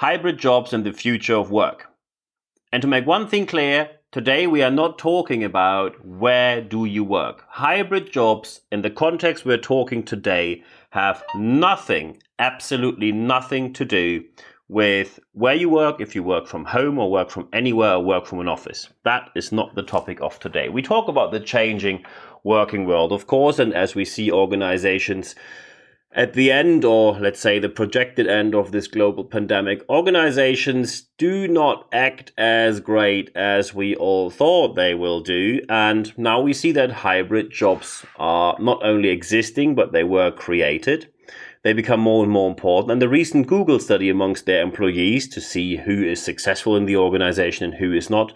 hybrid jobs and the future of work. And to make one thing clear, today we are not talking about where do you work. Hybrid jobs in the context we're talking today have nothing, absolutely nothing to do with where you work, if you work from home or work from anywhere or work from an office. That is not the topic of today. We talk about the changing working world, of course, and as we see organizations at the end, or let's say the projected end of this global pandemic, organizations do not act as great as we all thought they will do. And now we see that hybrid jobs are not only existing, but they were created. They become more and more important. And the recent Google study amongst their employees to see who is successful in the organization and who is not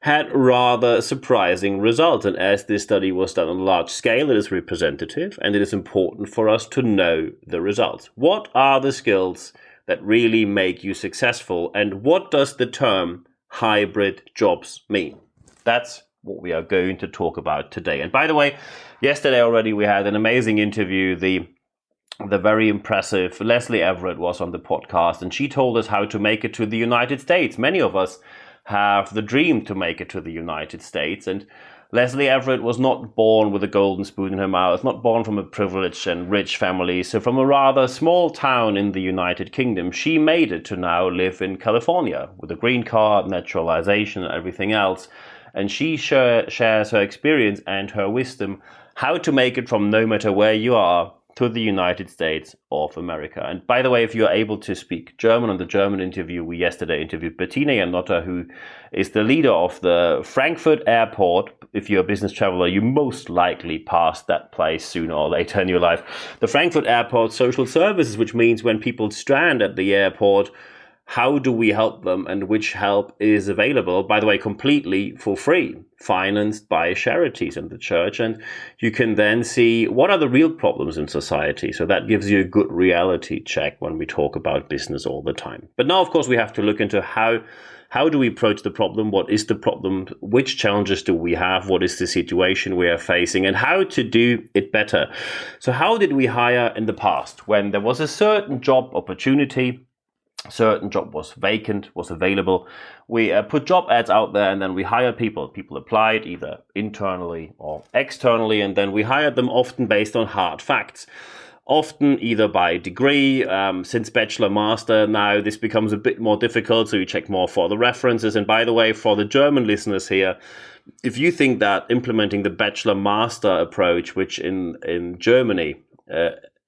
had rather surprising results. And as this study was done on a large scale, it is representative and it is important for us to know the results. What are the skills that really make you successful? And what does the term hybrid jobs mean? That's what we are going to talk about today. And by the way, yesterday already we had an amazing interview. The very impressive Leslie Everett was on the podcast, and she told us how to make it to the United States. Many of us have the dream to make it to the United States. And Leslie Everett was not born with a golden spoon in her mouth, not born from a privileged and rich family. So from a rather small town in the United Kingdom, she made it to now live in California with a green card, naturalization, and everything else. And she shares her experience and her wisdom how to make it from no matter where you are to the United States of America. And by the way, if you're able to speak German, on the German interview, we yesterday interviewed Bettina Janotta, who is the leader of the Frankfurt airport. If you're a business traveler, you most likely pass that place sooner or later in your life. The Frankfurt airport social services, which means when people strand at the airport, how do we help them and which help is available, by the way, completely for free, financed by charities and the church. And you can then see what are the real problems in society. So that gives you a good reality check when we talk about business all the time. But now, of course, we have to look into how do we approach the problem? What is the problem? Which challenges do we have? What is the situation we are facing? And how to do it better? So how did we hire in the past when there was a certain job opportunity? Certain job was vacant, was available. We put job ads out there and then we hired people. People applied either internally or externally, and then we hired them often based on hard facts. Often either by degree, since bachelor, master, now this becomes a bit more difficult, so you check more for the references. And by the way, for the German listeners here, if you think that implementing the bachelor master approach, which in Germany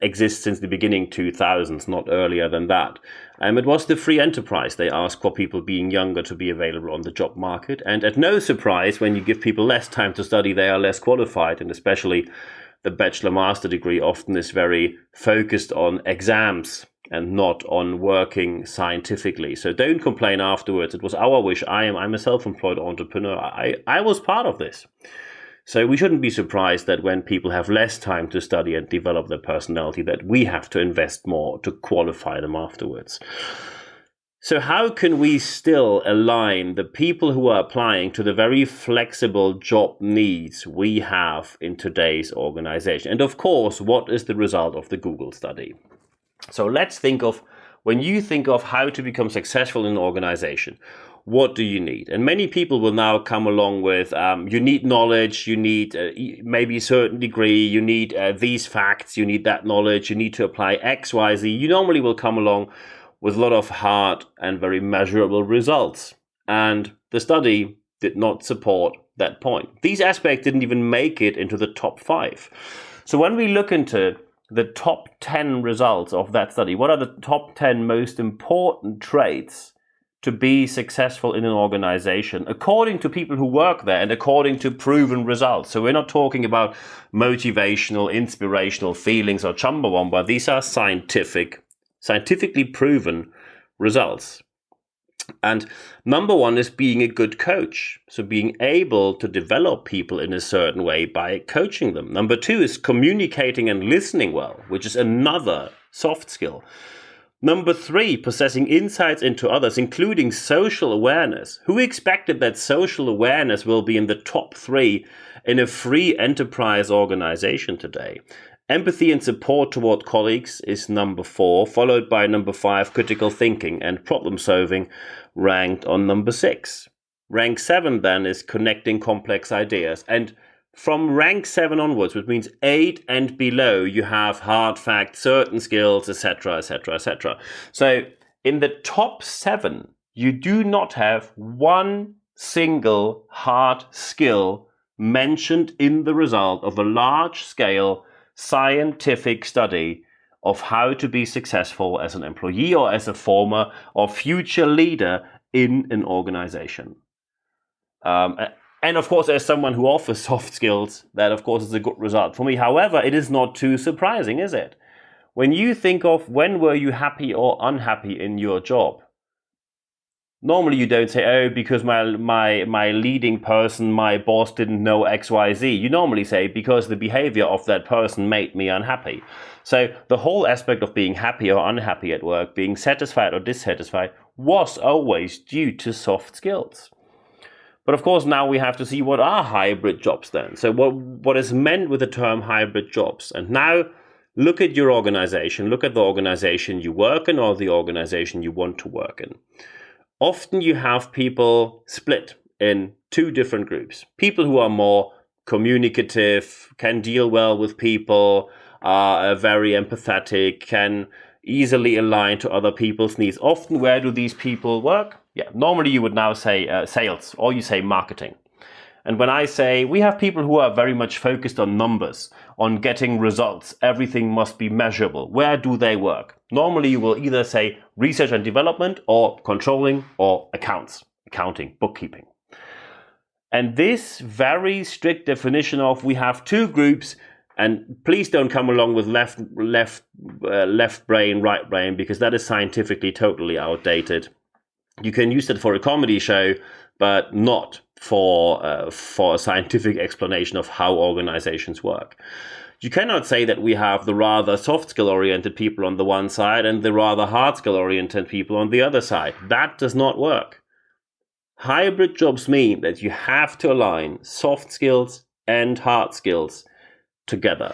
exists since the beginning 2000s, not earlier than that. It was the free enterprise. They asked for people being younger to be available on the job market. And at no surprise, when you give people less time to study, they are less qualified. And especially the bachelor master degree often is very focused on exams and not on working scientifically. So don't complain afterwards. It was our wish. I'm a self-employed entrepreneur. I was part of this. So we shouldn't be surprised that when people have less time to study and develop their personality, that we have to invest more to qualify them afterwards. So how can we still align the people who are applying to the very flexible job needs we have in today's organization? And of course, what is the result of the Google study? So let's think of, when you think of how to become successful in an organization, what do you need? And many people will now come along with, you need knowledge, you need maybe a certain degree, you need these facts, you need that knowledge, you need to apply X, Y, Z. You normally will come along with a lot of hard and very measurable results. And the study did not support that point. These aspects didn't even make it into the top 5. So when we look into the top 10 results of that study, what are the top 10 most important traits to be successful in an organization, according to people who work there and according to proven results? So we're not talking about motivational, inspirational feelings or chumbawamba. These are scientifically proven results. And number 1 is being a good coach. So being able to develop people in a certain way by coaching them. Number 2 is communicating and listening well, which is another soft skill. Number 3, possessing insights into others, including social awareness. Who expected that social awareness will be in the top 3 in a free enterprise organization today? Empathy and support toward colleagues is number 4, followed by number 5, critical thinking and problem solving, ranked on number 6. Rank 7 then is connecting complex ideas. And from rank 7 onwards, which means 8 and below, you have hard facts, certain skills, etc., etc., etc. So in the top 7, you do not have one single hard skill mentioned in the result of a large-scale scientific study of how to be successful as an employee or as a former or future leader in an organization. And of course, as someone who offers soft skills, that of course is a good result for me. However, it is not too surprising, is it? When you think of when were you happy or unhappy in your job, normally you don't say, oh, because my leading person, my boss didn't know XYZ. You normally say, because the behavior of that person made me unhappy. So the whole aspect of being happy or unhappy at work, being satisfied or dissatisfied, was always due to soft skills. But of course, now we have to see what are hybrid jobs then. So what is meant with the term hybrid jobs? And now look at your organization, look at the organization you work in or the organization you want to work in. Often you have people split in 2 different groups. People who are more communicative, can deal well with people, are very empathetic, can easily align to other people's needs. Often, where do these people work? Yeah, normally you would now say sales, or you say marketing. And when I say we have people who are very much focused on numbers, on getting results, everything must be measurable, where do they work? Normally you will either say research and development or controlling or accounting, bookkeeping. And this very strict definition of we have 2 groups, and please don't come along with left brain, right brain, because that is scientifically totally outdated. You can use it for a comedy show, but not for a scientific explanation of how organizations work. You cannot say that we have the rather soft skill oriented people on the one side and the rather hard skill oriented people on the other side. That does not work. Hybrid jobs mean that you have to align soft skills and hard skills together.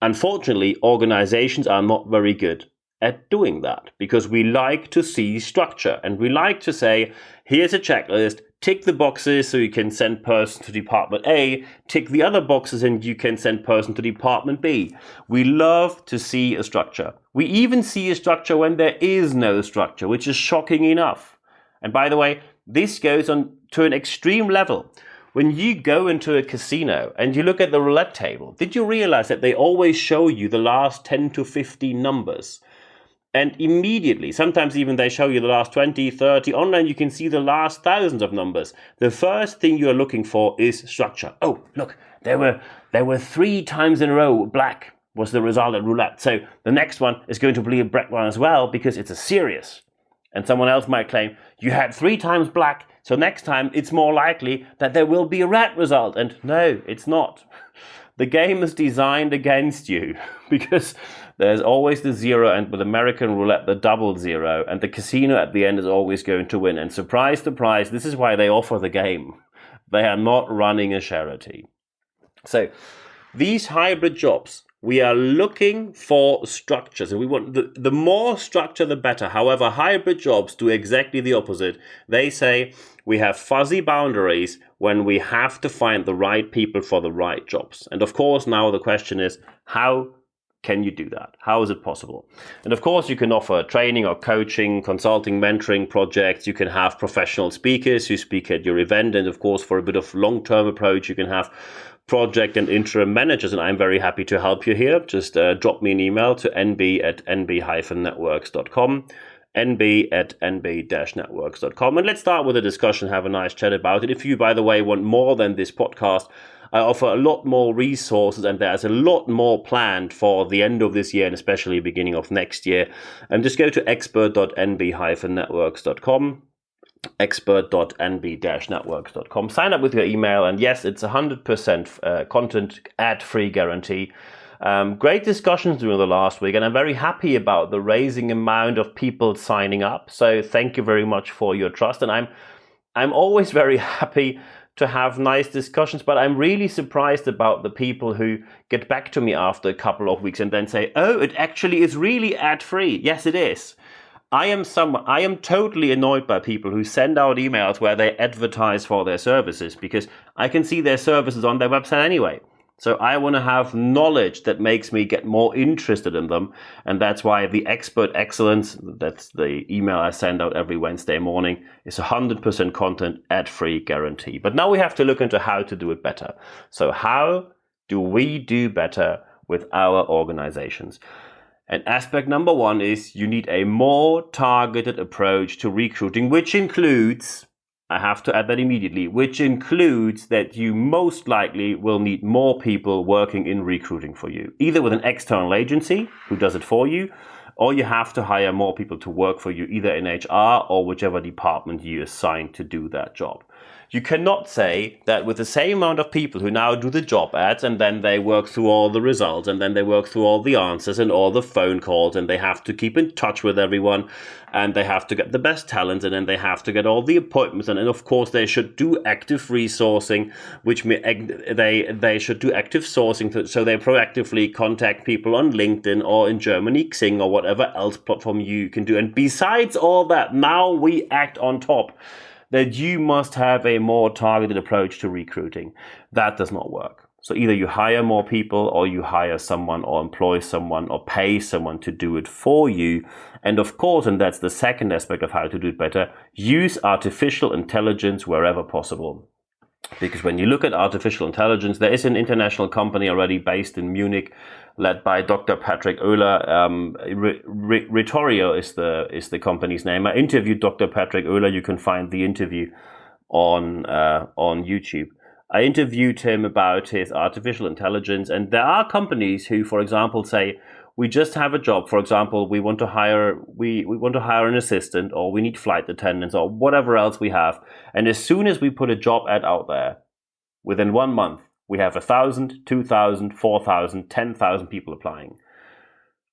Unfortunately, organizations are not very good at doing that because we like to see structure and we like to say, here's a checklist, tick the boxes so you can send person to department A, tick the other boxes and you can send person to department B. We love to see a structure. We even see a structure when there is no structure, which is shocking enough. And by the way, this goes on to an extreme level. When you go into a casino and you look at the roulette table, did you realize that they always show you the last 10 to 15 numbers? And immediately, sometimes even they show you the last 20, 30. Online, you can see the last thousands of numbers. The first thing you're looking for is structure. Oh, look, there were 3 times in a row black was the result at roulette. So the next one is going to be a black one as well because it's a serious. And someone else might claim, you had 3 times black, so next time it's more likely that there will be a red result. And no, it's not. The game is designed against you because there's always the 0 and with American roulette, the double 0. And the casino at the end is always going to win. And surprise, surprise, this is why they offer the game. They are not running a charity. So these hybrid jobs, we are looking for structures and we want the more structure, the better. However, hybrid jobs do exactly the opposite. They say we have fuzzy boundaries when we have to find the right people for the right jobs. And of course, now the question is, how can you do that? How is it possible? And of course, you can offer training or coaching, consulting, mentoring projects. You can have professional speakers who speak at your event. And of course, for a bit of long-term approach, you can have project and interim managers, and I'm very happy to help you here. Just drop me an email to nb@nb-networks.com, nb@nb-networks.com, and let's start with a discussion, have a nice chat about it. If you, by the way, want more than this podcast, I offer a lot more resources, and there's a lot more planned for the end of this year and especially beginning of next year. And just go to expert.nb-networks.com. expert.nb-networks.com. Sign up with your email, and yes, it's 100% content ad-free guarantee. Great discussions during the last week, and I'm very happy about the raising amount of people signing up. So thank you very much for your trust, and I'm always very happy to have nice discussions, but I'm really surprised about the people who get back to me after a couple of weeks and then say, oh, it actually is really ad-free. Yes, it is. I am totally annoyed by people who send out emails where they advertise for their services, because I can see their services on their website anyway. So I want to have knowledge that makes me get more interested in them. And that's why the Expert Excellence, that's the email I send out every Wednesday morning, is 100% content ad-free guarantee. But now we have to look into how to do it better. So how do we do better with our organizations? And aspect number one is you need a more targeted approach to recruiting, which includes, I have to add that immediately, which includes that you most likely will need more people working in recruiting for you, either with an external agency who does it for you, or you have to hire more people to work for you, either in HR or whichever department you assign to do that job. You cannot say that with the same amount of people who now do the job ads and then they work through all the results and then they work through all the answers and all the phone calls and they have to keep in touch with everyone and they have to get the best talent and then they have to get all the appointments and of course they should do active resourcing, which they should do active sourcing, so they proactively contact people on LinkedIn or in Germany Xing or whatever else platform you can do. And besides all that, now we act on top that you must have a more targeted approach to recruiting. That does not work. So either you hire more people or you hire someone or employ someone or pay someone to do it for you. And of course, and that's the second aspect of how to do it better, use artificial intelligence wherever possible. Because when you look at artificial intelligence, there is an international company already based in Munich, led by Dr. Patrick Oehler. Retorio is the company's name. I interviewed Dr. Patrick Oehler. You can find the interview on YouTube. I interviewed him about his artificial intelligence, and there are companies who, for example, say, we just have a job. For example, we want to hire an assistant, or we need flight attendants, or whatever else we have. And as soon as we put a job ad out there, within 1 month, we have 1,000, 2,000, 4,000, 10,000 people applying.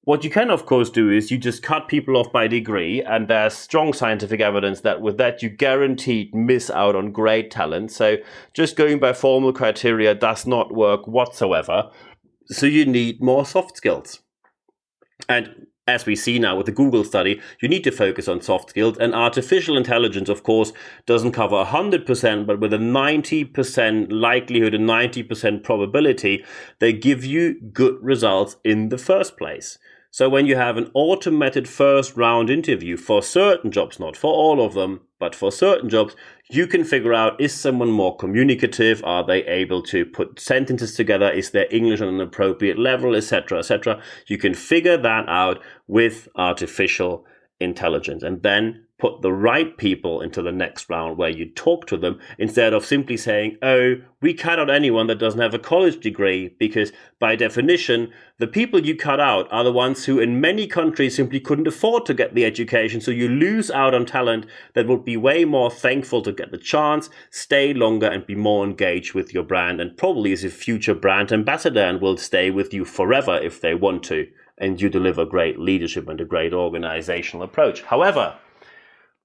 What you can, of course, do is you just cut people off by degree, and there's strong scientific evidence that with that you guaranteed miss out on great talent. So just going by formal criteria does not work whatsoever. So you need more soft skills. And as we see now with the Google study, you need to focus on soft skills. And artificial intelligence, of course, doesn't cover 100%, but with a 90% likelihood and 90% probability, they give you good results in the first place. So when you have an automated first round interview for certain jobs, not for all of them, but for certain jobs, you can figure out, is someone more communicative? Are they able to put sentences together? Is their English on an appropriate level, etc., etc.? You can figure that out with artificial intelligence and then put the right people into the next round where you talk to them instead of simply saying, oh, we cut out anyone that doesn't have a college degree, because by definition, the people you cut out are the ones who in many countries simply couldn't afford to get the education. So you lose out on talent that would be way more thankful to get the chance, stay longer and be more engaged with your brand, and probably is a future brand ambassador and will stay with you forever if they want to, and you deliver great leadership and a great organizational approach. However,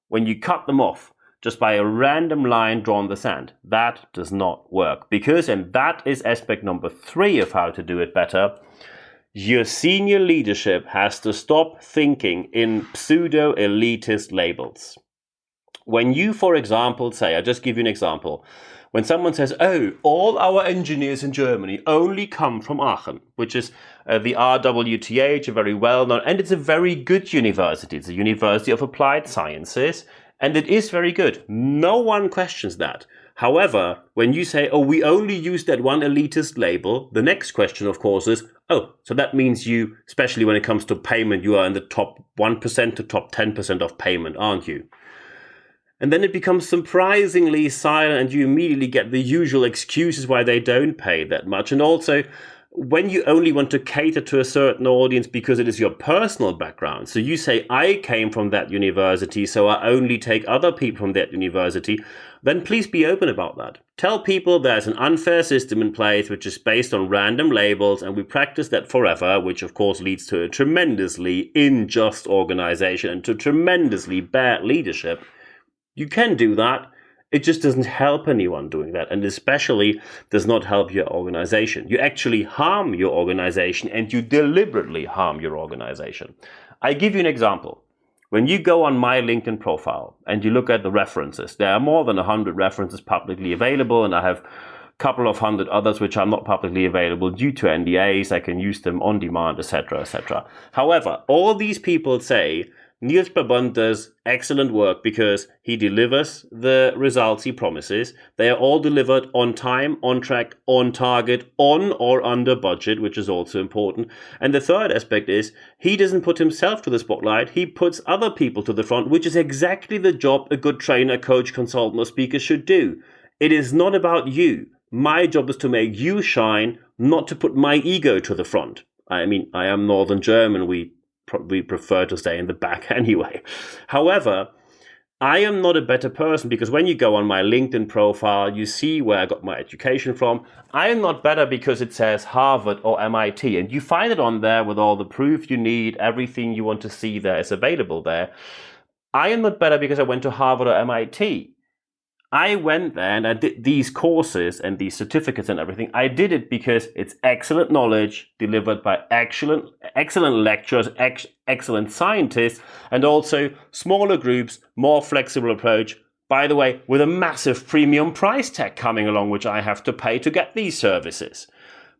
when you cut them off just by a random line drawn in the sand, that does not work. Because, and that is aspect number 3 of how to do it better, your senior leadership has to stop thinking in pseudo-elitist labels. When you, for example, say, I'll just give you an example. When someone says, oh, all our engineers in Germany only come from Aachen, which is the RWTH, a very well-known, and it's a very good university. It's a University of Applied Sciences, and it is very good. No one questions that. However, when you say, oh, we only use that one elitist label, the next question, of course, is, oh, so that means you, especially when it comes to payment, you are in the top 1% to top 10% of payment, aren't you? And then it becomes surprisingly silent and you immediately get the usual excuses why they don't pay that much. And also, when you only want to cater to a certain audience because it is your personal background, so you say, I came from that university, so I only take other people from that university, then please be open about that. Tell people there's an unfair system in place which is based on random labels, and we practice that forever, which of course leads to a tremendously unjust organization and to tremendously bad leadership. You can do that It just doesn't help anyone doing that, and especially does not help your organization. You actually harm your organization, and you deliberately harm your organization. I give you an example. When you go on my LinkedIn profile and you look at the references, there are more than 100 references publicly available, and I have a couple of hundred others which are not publicly available due to NDAs. I can use them on demand, etc., etc. However, all these people say Niels Brabandt does excellent work because he delivers the results he promises. They are all delivered on time, on track, on target, on or under budget, which is also important. And the third aspect is he doesn't put himself to the spotlight. He puts other people to the front, which is exactly the job a good trainer, coach, consultant, or speaker should do. It is not about you. My job is to make you shine, not to put my ego to the front. I mean, I am Northern German. We prefer to stay in the back anyway. However, I am not a better person because when you go on my LinkedIn profile, you see where I got my education from. I am not better because it says Harvard or MIT, and you find it on there with all the proof you need. Everything you want to see there is available there. I am not better because I went to Harvard or MIT. I went there and I did these courses and these certificates and everything. I did it because it's excellent knowledge delivered by excellent lecturers, excellent scientists, and also smaller groups, more flexible approach. By the way, with a massive premium price tag coming along, which I have to pay to get these services.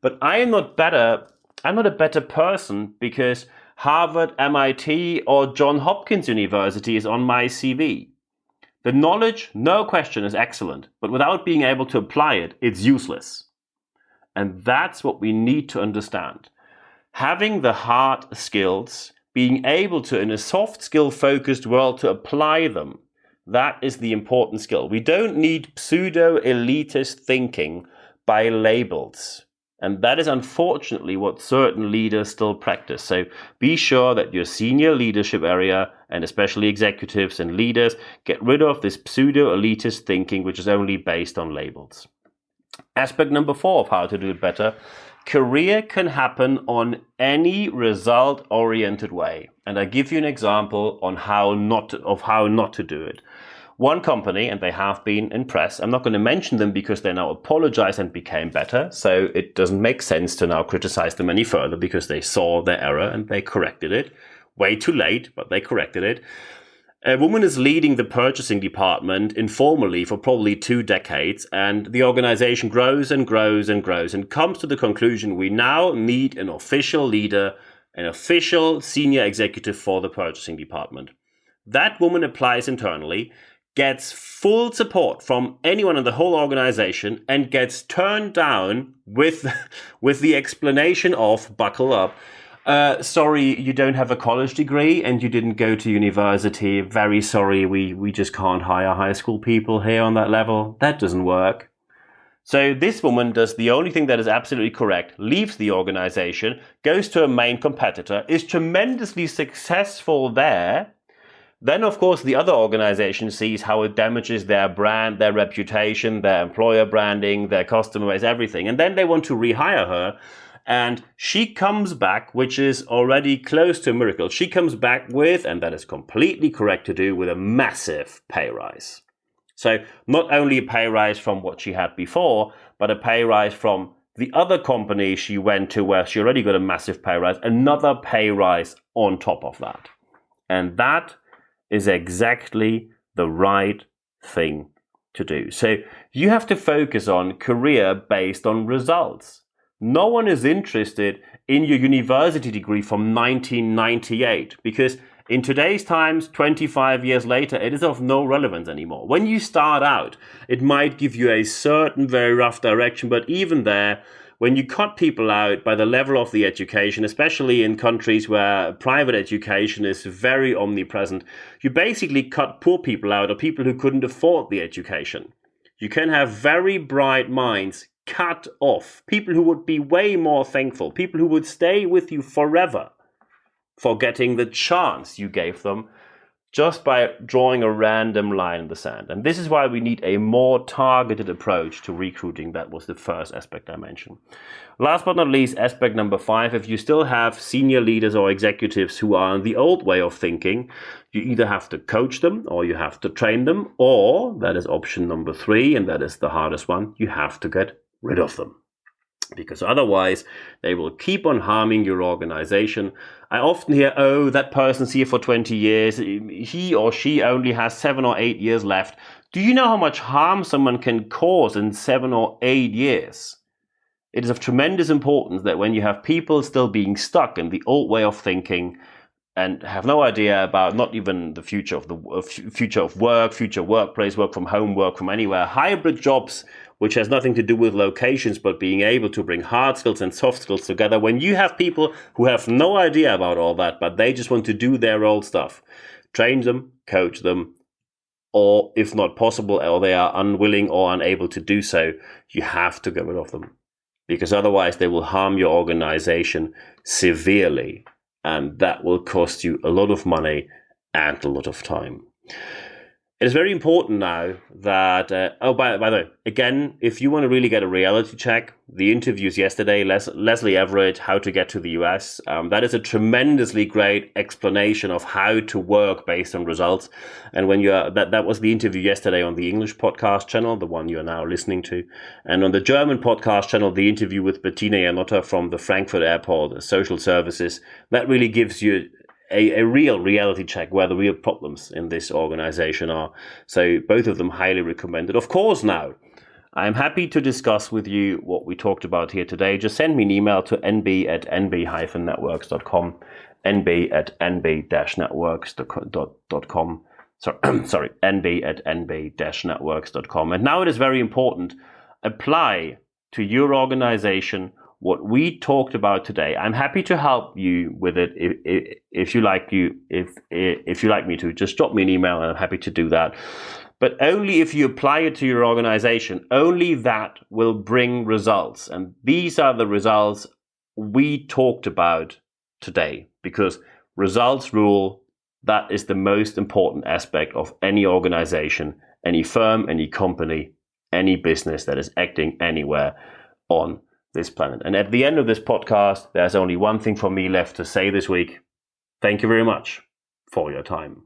But I am not better. I'm not a better person because Harvard, MIT, or Johns Hopkins University is on my CV. The knowledge, no question, is excellent, but without being able to apply it, it's useless. And that's what we need to understand. Having the hard skills, being able to, in a soft skill-focused world, to apply them, that is the important skill. We don't need pseudo-elitist thinking by labels. And that is unfortunately what certain leaders still practice. So be sure that your senior leadership area, and especially executives and leaders, get rid of this pseudo-elitist thinking, which is only based on labels. Aspect number 4 of how to do it better. Career can happen on any result-oriented way. And I give you an example on how not to do it. One company, and they have been in press, I'm not going to mention them because they now apologize and became better, so it doesn't make sense to now criticize them any further because they saw their error and they corrected it. Way too late, but they corrected it. A woman is leading the purchasing department informally for probably 2 decades, and the organization grows and grows and grows and comes to the conclusion we now need an official leader, an official senior executive for the purchasing department. That woman applies internally, gets full support from anyone in the whole organization, and gets turned down with the explanation of, buckle up, sorry, you don't have a college degree and you didn't go to university. Very sorry, we just can't hire high school people here on that level. That doesn't work. So this woman does the only thing that is absolutely correct, leaves the organization, goes to a main competitor, is tremendously successful there. Then, of course, the other organization sees how it damages their brand, their reputation, their employer branding, their customer base, everything. And then they want to rehire her. And she comes back, which is already close to a miracle. She comes back with, and that is completely correct to do, with a massive pay rise. So not only a pay rise from what she had before, but a pay rise from the other company she went to where she already got a massive pay rise, another pay rise on top of that. And that is exactly the right thing to do. So you have to focus on career based on results. No one is interested in your university degree from 1998 because in today's times, 25 years later, it is of no relevance anymore. When you start out, it might give you a certain very rough direction, but even there, when you cut people out by the level of the education, especially in countries where private education is very omnipresent, you basically cut poor people out or people who couldn't afford the education. You can have very bright minds cut off, people who would be way more thankful, people who would stay with you forever for getting the chance you gave them just by drawing a random line in the sand. And this is why we need a more targeted approach to recruiting. That was the first aspect I mentioned. Last but not least, aspect number 5, if you still have senior leaders or executives who are in the old way of thinking, you either have to coach them or you have to train them, or that is option number 3, and that is the hardest one, you have to get rid of them. Because otherwise, they will keep on harming your organization. I often hear, oh, that person's here for 20 years. He or she only has 7 or 8 years left. Do you know how much harm someone can cause in 7 or 8 years? It is of tremendous importance that when you have people still being stuck in the old way of thinking and have no idea about not even the future of future of work, future workplace, work from home, work from anywhere, hybrid jobs, which has nothing to do with locations, but being able to bring hard skills and soft skills together. When you have people who have no idea about all that, but they just want to do their old stuff, train them, coach them, or if not possible, or they are unwilling or unable to do so, you have to get rid of them. Because otherwise they will harm your organization severely, and that will cost you a lot of money and a lot of time. It is very important now that, by the way, again, if you want to really get a reality check, the interviews yesterday, Leslie Everett, How to Get to the US, that is a tremendously great explanation of how to work based on results. And when that was the interview yesterday on the English podcast channel, the one you are now listening to. And on the German podcast channel, the interview with Bettina Janotta from the Frankfurt Airport Social Services, that really gives you a real reality check where the real problems in this organization are. So both of them highly recommended. Of course, now, I'm happy to discuss with you what we talked about here today. Just send me an email to nb@nb-networks.com, nb@nb-networks.com. Sorry, nb@nb-networks.com. And now it is very important, apply to your organization what we talked about today. I'm happy to help you with it if you like me to. Just drop me an email and I'm happy to do that. But only if you apply it to your organization, only that will bring results. And these are the results we talked about today, because results rule. That is the most important aspect of any organization, any firm, any company, any business that is acting anywhere on this planet. And at the end of this podcast, there's only one thing for me left to say this week. Thank you very much for your time.